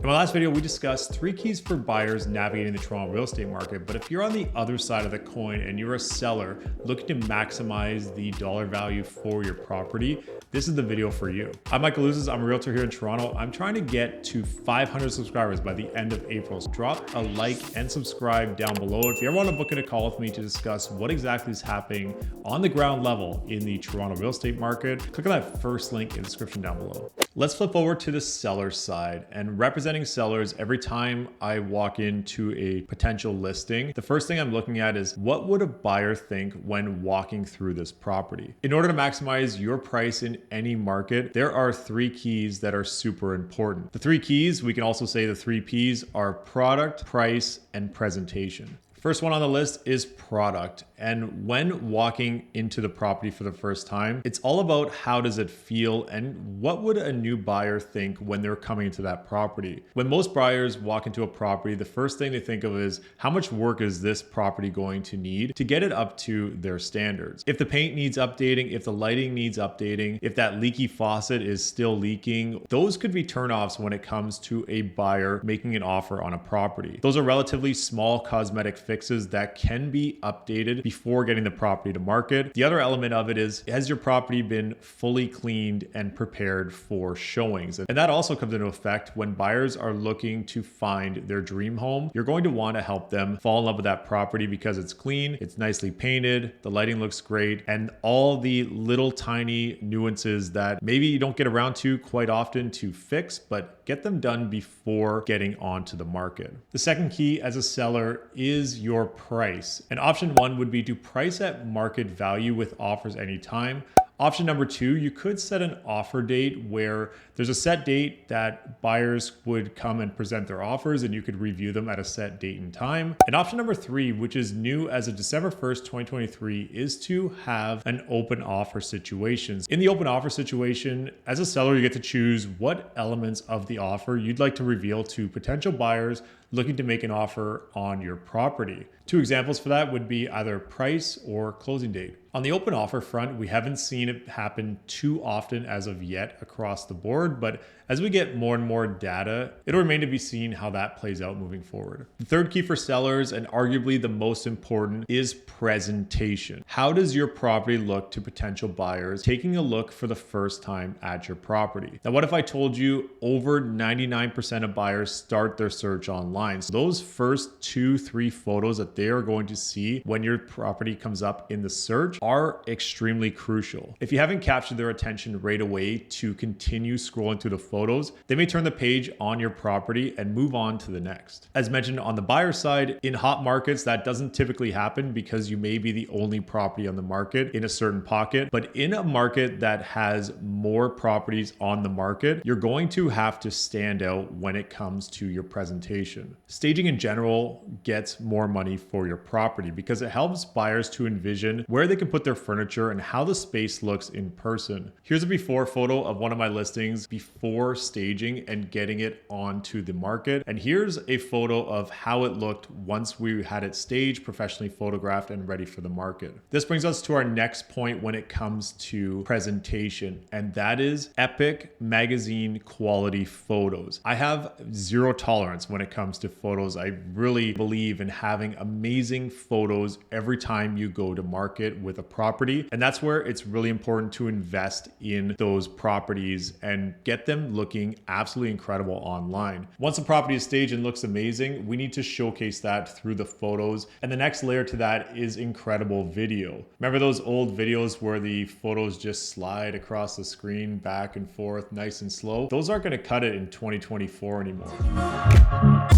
In my last video, we discussed 3 keys for buyers navigating the Toronto real estate market. But if you're on the other side of the coin and you're a seller looking to maximize the dollar value for your property, this is the video for you. I'm Michael Ouzas. I'm a realtor here in Toronto. I'm trying to get to 500 subscribers by the end of April. So drop a like and subscribe down below. If you ever want to book in a call with me to discuss what exactly is happening on the ground level in the Toronto real estate market, click on that first link in the description down below. Let's flip over to the seller side. And representing sellers, every time I walk into a potential listing, the first thing I'm looking at is what would a buyer think when walking through this property? In order to maximize your price in any market, there are 3 keys that are super important. The 3 keys, we can also say the 3 Ps, are product, price, and presentation. First one on the list is product. And when walking into the property for the first time, it's all about how does it feel and what would a new buyer think when they're coming into that property. When most buyers walk into a property, the first thing they think of is how much work is this property going to need to get it up to their standards. If the paint needs updating, if the lighting needs updating, if that leaky faucet is still leaking, those could be turnoffs when it comes to a buyer making an offer on a property. Those are relatively small cosmetic fixes that can be updated before getting the property to market. The other element of it is, has your property been fully cleaned and prepared for showings? And that also comes into effect when buyers are looking to find their dream home. You're going to want to help them fall in love with that property because it's clean, it's nicely painted, the lighting looks great, and all the little tiny nuances that maybe you don't get around to quite often to fix, but get them done before getting onto the market. The second key as a seller is your price. And option 1 would be to price at market value with offers anytime. Option number 2, you could set an offer date where there's a set date that buyers would come and present their offers and you could review them at a set date and time. And option number 3, which is new as of December 1st, 2023, is to have an open offer situation. In the open offer situation, as a seller, you get to choose what elements of the offer you'd like to reveal to potential buyers looking to make an offer on your property. 2 examples for that would be either price or closing date. On the open offer front, we haven't seen it happen too often as of yet across the board, but as we get more and more data, it'll remain to be seen how that plays out moving forward. The third key for sellers, and arguably the most important, is presentation. How does your property look to potential buyers taking a look for the first time at your property? Now, what if I told you over 99% of buyers start their search online? So those first 2-3 photos that they are going to see when your property comes up in the search are extremely crucial. If you haven't captured their attention right away to continue scrolling through the photos, they may turn the page on your property and move on to the next. As mentioned on the buyer side, in hot markets, that doesn't typically happen because you may be the only property on the market in a certain pocket. But in a market that has more properties on the market, you're going to have to stand out when it comes to your presentation. Staging in general gets more money for your property because it helps buyers to envision where they can put their furniture and how the space looks in person. Here's a before photo of one of my listings before staging and getting it onto the market. And here's a photo of how it looked once we had it staged, professionally photographed, and ready for the market. This brings us to our next point when it comes to presentation, and that is epic magazine quality photos. I have zero tolerance when it comes to photos. I really believe in having amazing photos every time you go to market with a property. And that's where it's really important to invest in those properties and get them looking absolutely incredible online. Once a property is staged and looks amazing, we need to showcase that through the photos. And the next layer to that is incredible video. Remember those old videos where the photos just slide across the screen back and forth, nice and slow? Those aren't going to cut it in 2024 anymore.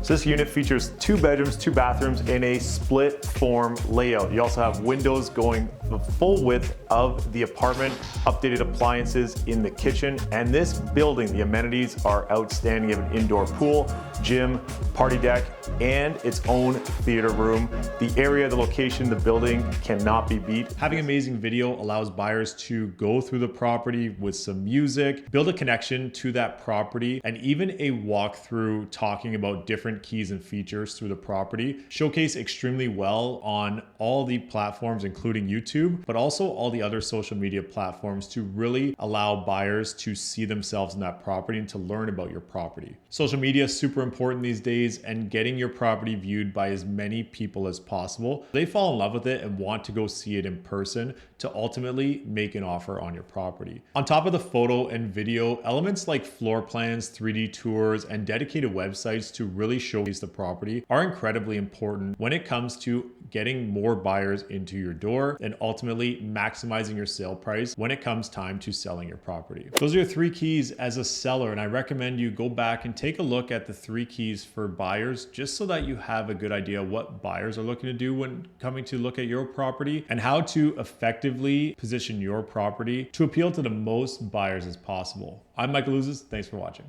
So this unit features 2 bedrooms, 2 bathrooms in a split form layout. You also have windows going the full width of the apartment, updated appliances in the kitchen, and this building, the amenities are outstanding. You have an indoor pool, gym, party deck, and its own theater room. The area, the location, the building cannot be beat. Having amazing video allows buyers to go through the property with some music, build a connection to that property, and even a walkthrough talking about different keys and features through the property showcase extremely well on all the platforms, including YouTube. YouTube, but also all the other social media platforms to really allow buyers to see themselves in that property and to learn about your property. Social media is super important these days, and getting your property viewed by as many people as possible. They fall in love with it and want to go see it in person to ultimately make an offer on your property. On top of the photo and video, elements like floor plans, 3D tours, and dedicated websites to really showcase the property are incredibly important when it comes to getting more buyers into your door and ultimately maximizing your sale price when it comes time to selling your property. Those are your 3 keys as a seller, and I recommend you go back and take a look at the 3 keys for buyers just so that you have a good idea what buyers are looking to do when coming to look at your property and how to effectively position your property to appeal to the most buyers as possible. I'm Michael Ouzas. Thanks for watching.